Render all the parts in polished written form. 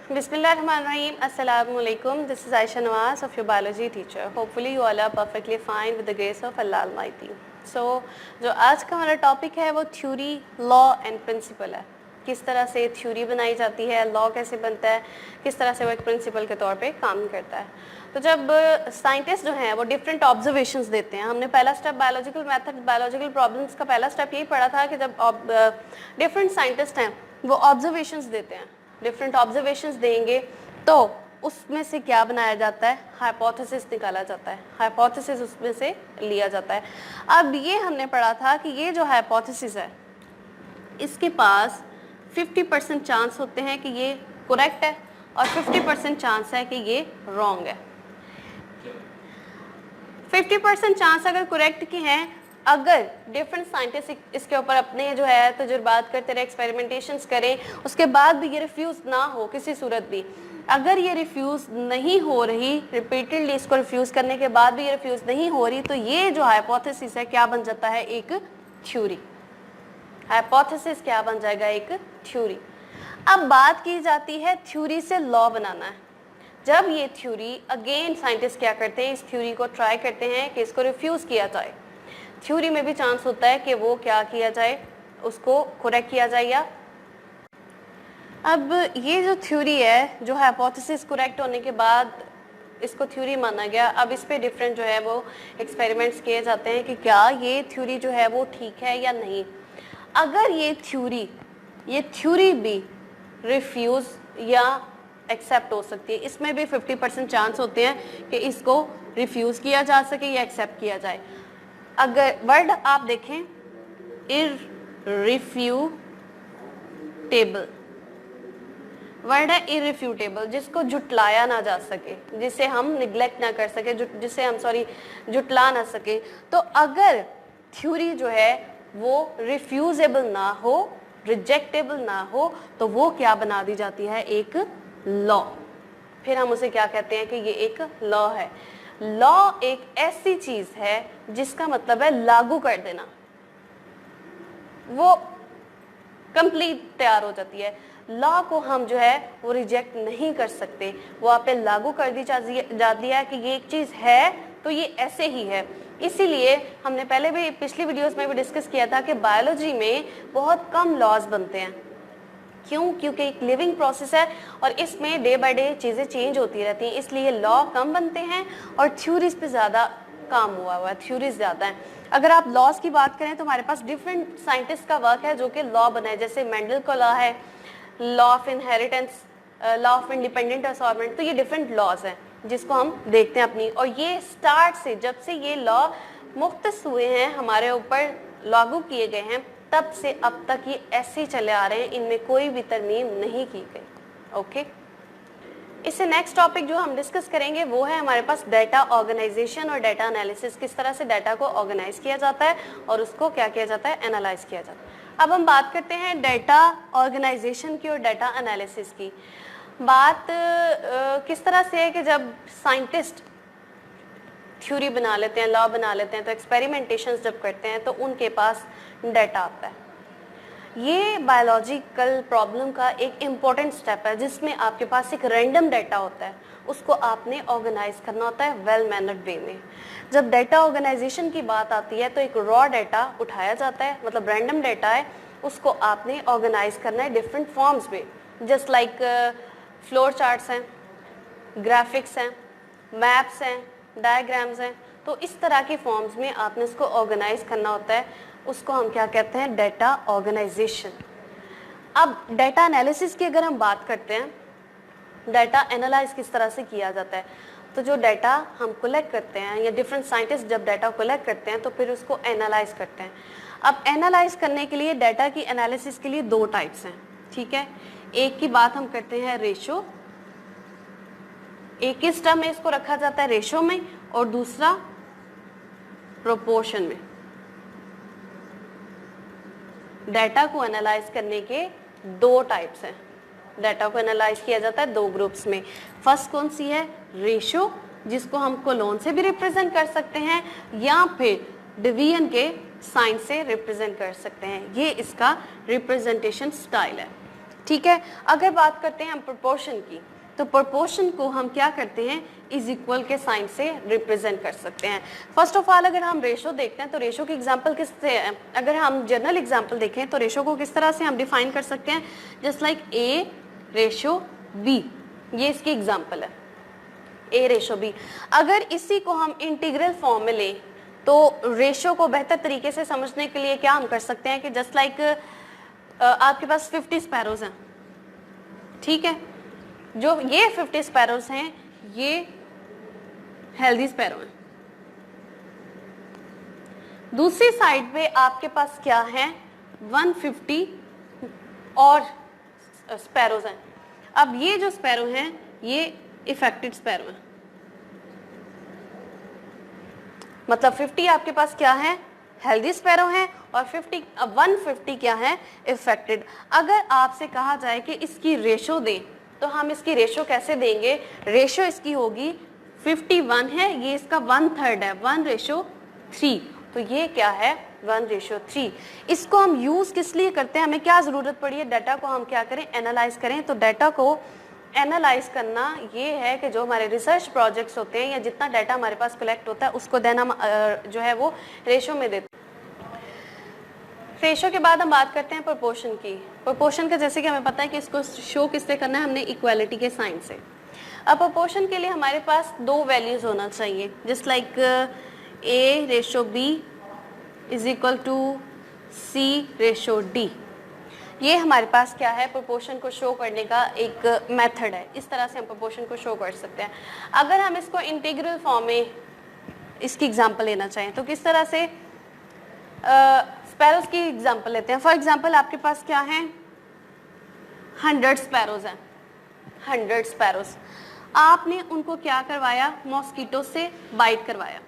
Bismillahirrahmanirrahim. Assalamualaikum. This is Aisha Nawaz of your biology teacher. Hopefully you all are perfectly fine with the grace of Allah Almighty. So जो आज का हमारा topic है वो theory, law and principal है. किस तरह से थ्योरी बनाई जाती है, लॉ कैसे बनता है, किस तरह से वो एक प्रिंसिपल के तौर पे काम करता है. तो जब साइंटिस्ट जो हैं वो डिफरेंट ऑब्जर्वेशंस देते हैं, हमने पहला step biological method, biological problems का पहला स्टेप यही पढ़ा था कि जब डिफरेंट साइंटिस्ट हैं वो ऑब्जर्वेशंस देते हैं, डिफरेंट ऑब्जर्वेशंस देंगे तो उसमें से क्या बनाया जाता है, हाइपोथेसिस निकाला जाता है, हाइपोथेसिस उसमें से लिया जाता है. अब ये हमने पढ़ा था कि ये जो हाइपोथेसिस है इसके पास 50% चांस होते हैं कि ये करेक्ट है और 50% चांस है कि ये रॉन्ग है. 50% चांस अगर करेक्ट की हैं, अगर डिफरेंट साइंटिस्ट इसके ऊपर अपने जो है तजुर्बात करते रहे, एक्सपेरिमेंटेशंस करें, उसके बाद भी ये रिफ्यूज़ ना हो किसी सूरत भी, अगर ये रिफ्यूज़ नहीं हो रही, रिपीटेडली इसको रिफ्यूज़ करने के बाद भी ये रिफ्यूज़ नहीं हो रही, तो ये जो हाइपोथेसिस है क्या बन जाता है, एक थ्योरी. हाइपोथेसिस क्या बन जाएगा, एक थ्योरी. अब बात की जाती है थ्योरी से लॉ बनाना है. जब ये थ्योरी, अगेन साइंटिस्ट क्या करते हैं, इस थ्योरी को ट्राई करते हैं कि इसको रिफ्यूज़ किया जाए. थ्योरी में भी चांस होता है कि वो क्या किया जाए, उसको करेक्ट किया जाए. या अब ये जो थ्योरी है, जो हाइपोथेसिस करेक्ट होने के बाद इसको थ्योरी माना गया, अब इस पे डिफरेंट जो है वो एक्सपेरिमेंट्स किए जाते हैं कि क्या ये थ्योरी जो है वो ठीक है या नहीं. अगर ये थ्योरी भी रिफ्यूज़ या एक्सेप्ट हो सकती है, इसमें भी 50% चांस होते हैं कि इसको रिफ्यूज़ किया जा सके या एक्सेप्ट किया जाए. अगर वर्ड आप देखें, इररिफ्यूटेबल वर्ड है, इररिफ्यूटेबल, जिसको जुटलाया ना जा सके, जिसे हम निगलेक्ट ना कर सके, जिसे हम जुटला ना सके. तो अगर थ्योरी जो है वो रिफ्यूजेबल ना हो, रिजेक्टेबल ना हो, तो वो क्या बना दी जाती है, एक लॉ. फिर हम उसे क्या कहते हैं कि ये एक लॉ है. लॉ एक ऐसी चीज है जिसका मतलब है लागू कर देना, वो कंप्लीट तैयार हो जाती है. लॉ को हम जो है वो रिजेक्ट नहीं कर सकते, वो आप पे लागू कर दी जाती है कि ये एक चीज है तो ये ऐसे ही है. इसीलिए हमने पहले भी पिछली वीडियोस में भी डिस्कस किया था कि बायोलॉजी में बहुत कम लॉज बनते हैं. क्यों? क्योंकि एक लिविंग प्रोसेस है और इसमें डे बाय डे चीज़ें चेंज होती रहती हैं, इसलिए लॉ कम बनते हैं और थ्योरीज पे ज़्यादा काम हुआ है, थ्योरीज ज़्यादा हैं. अगर आप लॉज की बात करें तो हमारे पास डिफरेंट साइंटिस्ट का वर्क है जो कि लॉ बनाए. जैसे मेंडल का लॉ है, law of inheritance, law of independent assortment. तो ये डिफरेंट लॉज हैं जिसको हम देखते हैं अपनी. और ये स्टार्ट से, जब से ये लॉ मुख्तस हुए हैं, हमारे ऊपर लागू किए गए हैं, तब से अब तक ये ऐसे ही चले आ रहे हैं, इनमें कोई भी तरमीम नहीं की गई. ओके, इससे नेक्स्ट टॉपिक जो हम डिस्कस करेंगे वो है हमारे पास डाटा ऑर्गेनाइजेशन और डाटा एनालिसिस. किस तरह से डाटा को ऑर्गेनाइज किया जाता है और उसको क्या किया जाता है, एनालाइज किया जाता है. अब हम बात करते हैं डाटा ऑर्गेनाइजेशन की और डाटा एनालिसिस की. बात किस तरह से है कि जब साइंटिस्ट थ्योरी बना लेते हैं, लॉ बना लेते हैं, तो एक्सपेरिमेंटेशंस जब करते हैं तो उनके पास डाटा आता है. ये बायोलॉजिकल प्रॉब्लम का एक इम्पॉर्टेंट स्टेप है जिसमें आपके पास एक रैंडम डाटा होता है, उसको आपने ऑर्गेनाइज करना होता है वेल मैनर्ड वे में. जब डाटा ऑर्गेनाइजेशन की बात आती है तो एक रॉ डाटा उठाया जाता है, मतलब रैंडम डाटा है, उसको आपने ऑर्गेनाइज करना है डिफरेंट फॉर्म्स में. जस्ट लाइक फ्लोर चार्ट्स हैं, ग्राफिक्स हैं, मैप्स हैं, डायग्राम्स हैं. तो इस तरह की फॉर्म्स में आपने इसको ऑर्गेनाइज करना होता है, उसको हम क्या कहते हैं, डाटा ऑर्गेनाइजेशन. अब डाटा एनालिसिस की अगर हम बात करते हैं, डाटा एनालाइज किस तरह से किया जाता है, तो जो डाटा हम कलेक्ट करते हैं या डिफरेंट साइंटिस्ट जब डाटा कलेक्ट करते हैं तो फिर उसको एनालाइज करते हैं. अब एनालाइज करने के लिए, डाटा की एनालिसिस के लिए दो टाइप्स हैं, ठीक है. एक की बात हम करते हैं रेशो, एक किस टर्म में इसको रखा जाता है, रेशो में, और दूसरा प्रोपोर्शन में. डाटा को एनालाइज करने के दो टाइप्स हैं. डाटा को एनालाइज किया जाता है दो ग्रुप्स में. फर्स्ट कौन सी है, रेशो, जिसको हम कोलोन से भी रिप्रेजेंट कर सकते हैं या फिर डिवीजन के साइन से रिप्रेजेंट कर सकते हैं. ये इसका रिप्रेजेंटेशन स्टाइल है, ठीक है। अगर बात करते हैं हम प्रोपोर्शन की, तो प्रोपोर्शन को हम क्या करते हैं, इज इक्वल के साइन से रिप्रेजेंट कर सकते हैं। फर्स्ट ऑफ ऑल अगर हम रेशो देखते हैं तो रेशो की एग्जांपल किससे है, अगर हम जनरल एग्जांपल देखें तो रेशो को किस तरह से हम डिफाइन कर सकते हैं, just like A ratio B, ये इसकी एग्जांपल है A रेशो B। अगर इसी को हम इंटीग्रल फॉर्म में लें तो रेशो को बेहतर तरीके से समझने के लिए क्या हम कर सकते हैं कि जस्ट लाइक आपके पास 50 स्पैरोज हैं, ठीक है, जो ये 50 स्पैरोज हैं ये हेल्दी स्पैरो हैं। दूसरी साइड पे आपके पास क्या है, 150 और स्पैरोज हैं। अब ये जो स्पैरो हैं ये इफेक्टेड स्पैरो हैं, मतलब 50 आपके पास क्या है, हेल्दी स्पैरो हैं, और 150 क्या है, इफेक्टेड। अगर आपसे कहा जाए कि इसकी रेशो दें तो हम इसकी रेशो कैसे देंगे, रेशो इसकी होगी 51 है, ये इसका 1/3 है, 1:3, तो ये क्या है 1:3। इसको हम यूज किस लिए करते हैं, हमें क्या जरूरत पड़ी है, डाटा को हम क्या करें, एनालाइज करें। तो डाटा को एनालाइज करना ये है कि जो हमारे रिसर्च प्रोजेक्ट्स होते हैं या जितना डाटा हमारे पास कलेक्ट होता है उसको देना जो है वो रेशो में देते हैं। रेशो के बाद हम बात करते हैं प्रोपोर्शन की। प्रोपोर्शन का जैसे कि हमें पता है कि इसको शो किससे करना है, हमने इक्वालिटी के साइन से। अब प्रोपोर्शन के लिए हमारे पास 2 वैल्यूज होना चाहिए, just like A ratio B is equal to C ratio D। ये हमारे पास क्या है, प्रोपोर्शन को शो करने का एक मेथड है, इस तरह से हम प्रोपोर्शन को शो कर सकते हैं। अगर हम इसको इंटीग्रल फॉर्म में इसकी एग्जांपल लेना चाहें तो किस तरह से, स्पैरोज की एग्जांपल लेते हैं। फॉर एग्जांपल आपके पास क्या है, 100 स्पैरोज हैं, 100 स्पैरोज। आपने उनको क्या करवाया, मॉस्किटो से बाइट करवाया।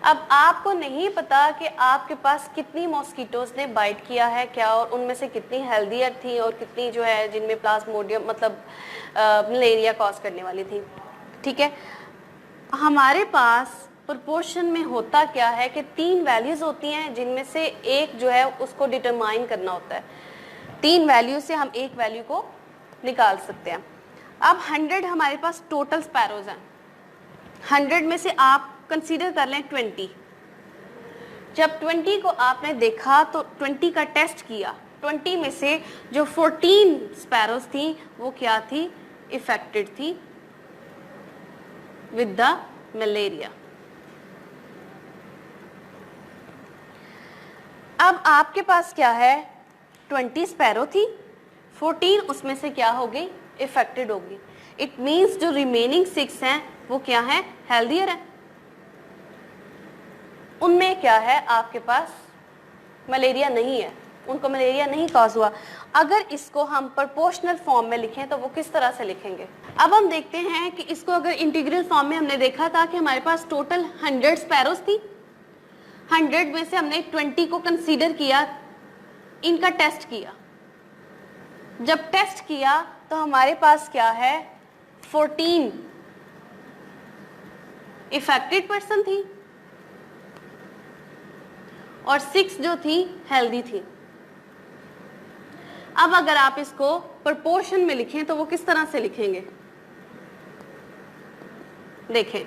अब आपको नहीं पता कि आपके पास कितनी मॉस्किटोज ने बाइट किया है क्या, और उनमें से कितनी हेल्दियर थी और कितनी जो है जिनमें प्लाज्मोडियम मतलब मलेरिया कॉज करने वाली थी, ठीक है। हमारे पास प्रोपोर्शन में होता क्या है कि 3 वैल्यूज होती हैं जिनमें से एक जो है उसको डिटरमाइन करना होता है। 3 वैल्यू से हम एक वैल्यू को निकाल सकते हैं। अब 100 हमारे पास टोटल स्पैरोज हैं, 100 में से आप कंसीडर कर लें 20। जब 20 को आपने देखा तो 20 का टेस्ट किया, 20 में से जो 14 स्पैरोज थी वो क्या थी, इफेक्टेड थी विद द मलेरिया। अब आपके पास क्या है, 20 स्पैरो थी, 14 उसमें से क्या हो गई, इफेक्टेड होगी। इट मींस जो रिमेनिंग 6 हैं वो क्या है, हेल्दियर है, उनमें क्या है आपके पास मलेरिया नहीं है, उनको मलेरिया नहीं कॉज हुआ। अगर इसको हम प्रोपोर्शनल फॉर्म में लिखें तो वो किस तरह से लिखेंगे। अब हम देखते हैं कि इसको अगर इंटीग्रल फॉर्म में हमने देखा था कि हमारे पास टोटल 100 स्पैरोज थी, 100 में से हमने 20 को कंसीडर किया, इनका टेस्ट किया। जब टेस्ट किया तो हमारे पास क्या है, 14 इफेक्टेड पर्सन थी और 6 जो थी हेल्दी थी। अब अगर आप इसको प्रोपोर्शन में लिखें तो वो किस तरह से लिखेंगे, देखें।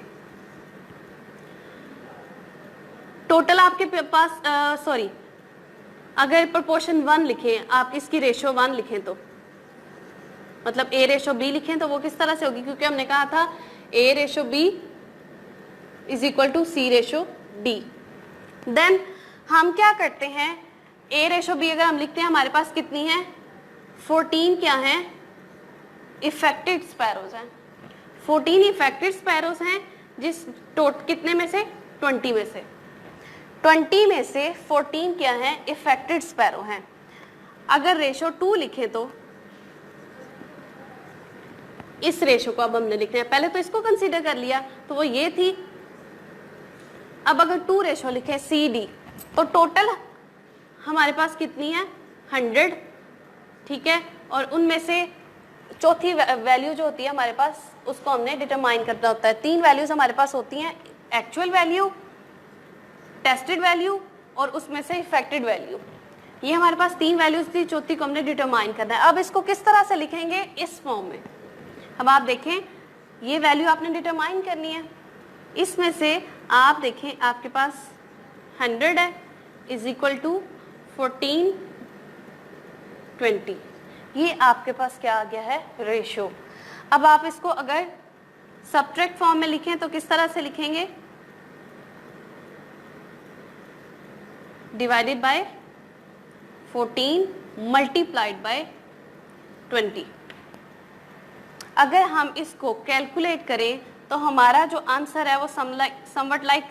टोटल आपके पास अगर प्रोपोर्शन 1 लिखें, आप इसकी रेशो 1 लिखें तो मतलब A रेशो B लिखें तो वो किस तरह से होगी, क्योंकि हमने कहा था A ratio B is equal to C ratio D। Then हम क्या करते हैं, A रेशो B अगर हम लिखते हैं हमारे पास कितनी है, 14 क्या है, इफेक्टेड स्पैरोज हैं, 14 इफेक्टेड स्पैरोज हैं, जिस कितने में से, 20 में से, 20 में से 14 क्या है, इफेक्टेड स्पैरो हैं। अगर रेशो 2 लिखे तो इस रेशो को अब हमने लिखना है, पहले तो इसको कंसीडर कर लिया तो वो ये थी। अब अगर 2 रेशो लिखे CD तो टोटल हमारे पास कितनी है, 100, ठीक है। और उनमें से चौथी वैल्यू जो होती है हमारे पास उसको हमने डिटरमाइन करना होता है। 3 वैल्यूज हमारे पास होती हैं, एक्चुअल वैल्यू, टेस्टेड वैल्यू और उसमें से इफेक्टेड वैल्यू। ये हमारे पास 3 वैल्यूज थी, चौथी को हमने डिटरमाइन करना है। अब इसको किस तरह से लिखेंगे, इस फॉर्म में। अब आप देखें, ये वैल्यू आपने डिटरमाइन करनी है। इसमें से आप देखें, आपके पास 100 है इज इक्वल टू 14 20, ये आपके पास क्या आ गया है, रेशियो। अब आप इसको अगर सब्ट्रैक्ट फॉर्म में लिखें तो किस तरह से लिखेंगे, डिवाइडेड बाय 14 मल्टीप्लाइड बाय 20। अगर हम इसको कैलकुलेट करें तो हमारा जो आंसर है वो समवट लाइक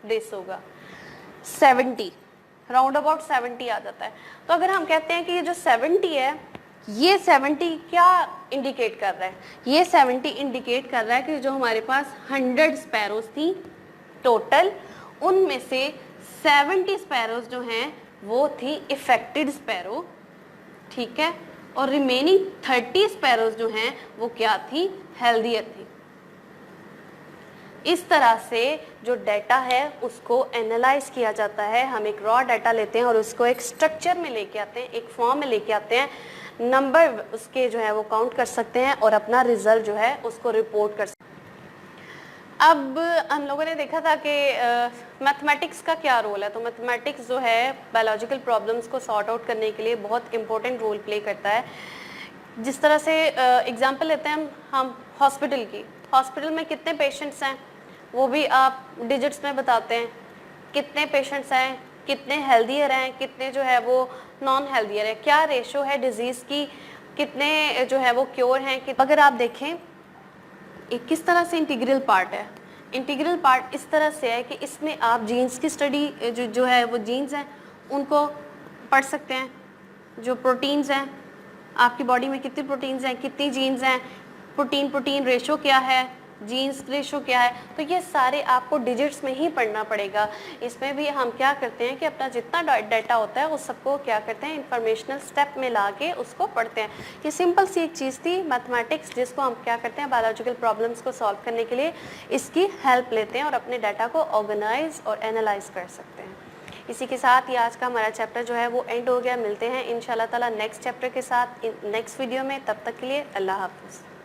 दिस होगा, 70, राउंड अबाउट 70 आ जाता है। तो अगर हम कहते हैं कि ये जो 70 है, ये 70 क्या इंडिकेट कर रहा है, ये 70 इंडिकेट कर रहा है कि जो हमारे पास 100 स्पैरोज थी टोटल, उनमें से 70 स्पैरोज जो हैं वो थी इफेक्टेड स्पैरो, ठीक है, और रिमेनिंग 30 स्पैरोज जो हैं वो क्या थी, हेल्दियर थी। इस तरह से जो डाटा है उसको एनालाइज किया जाता है। हम एक रॉ डाटा लेते हैं और उसको एक स्ट्रक्चर में लेके आते हैं, एक फॉर्म में लेके आते हैं, नंबर उसके जो है वो काउंट कर सकते हैं और अपना रिजल्ट जो है उसको रिपोर्ट कर सकते हैं। अब हम लोगों ने देखा था कि मैथमेटिक्स का क्या रोल है। तो मैथमेटिक्स जो है बायोलॉजिकल प्रॉब्लम्स को सॉर्ट आउट करने के लिए बहुत इंपॉर्टेंट रोल प्ले करता है। जिस तरह से एग्जांपल लेते हैं हम हॉस्पिटल की, हॉस्पिटल में कितने पेशेंट्स हैं वो भी आप डिजिट्स में बताते हैं, कितने पेशेंट्स हैं, कितने हेल्दियर हैं, कितने जो है वो नॉन हेल्दियर है, क्या रेशो है डिजीज़ की, कितने जो है वो क्योर हैं। अगर आप देखें एक किस तरह से इंटीग्रल पार्ट है, इंटीग्रल पार्ट इस तरह से है कि इसमें आप जीन्स की स्टडी जो है वो जीन्स हैं उनको पढ़ सकते हैं, जो प्रोटीन्स हैं आपकी बॉडी में कितनी प्रोटीन्स हैं, कितनी जीन्स हैं, प्रोटीन रेशो क्या है, जीन्स रेशो क्या है, तो ये सारे आपको डिजिट्स में ही पढ़ना पड़ेगा। इसमें भी हम क्या करते हैं कि अपना जितना डाटा होता है उस सबको क्या करते हैं इंफॉर्मेशनल स्टेप में ला के उसको पढ़ते हैं। ये सिंपल सी एक चीज़ थी मैथमेटिक्स, जिसको हम क्या करते हैं बायोलॉजिकल प्रॉब्लम्स को सॉल्व करने के लिए इसकी हेल्प लेते हैं और अपने डाटा को ऑर्गेनाइज और एनालाइज कर सकते हैं। इसी के साथ ही आज का हमारा चैप्टर जो है वो एंड हो गया। मिलते हैं इंशाल्लाह ताला नेक्स्ट चैप्टर के साथ नेक्स्ट वीडियो में। तब तक के लिए अल्लाह हाफ़िज़।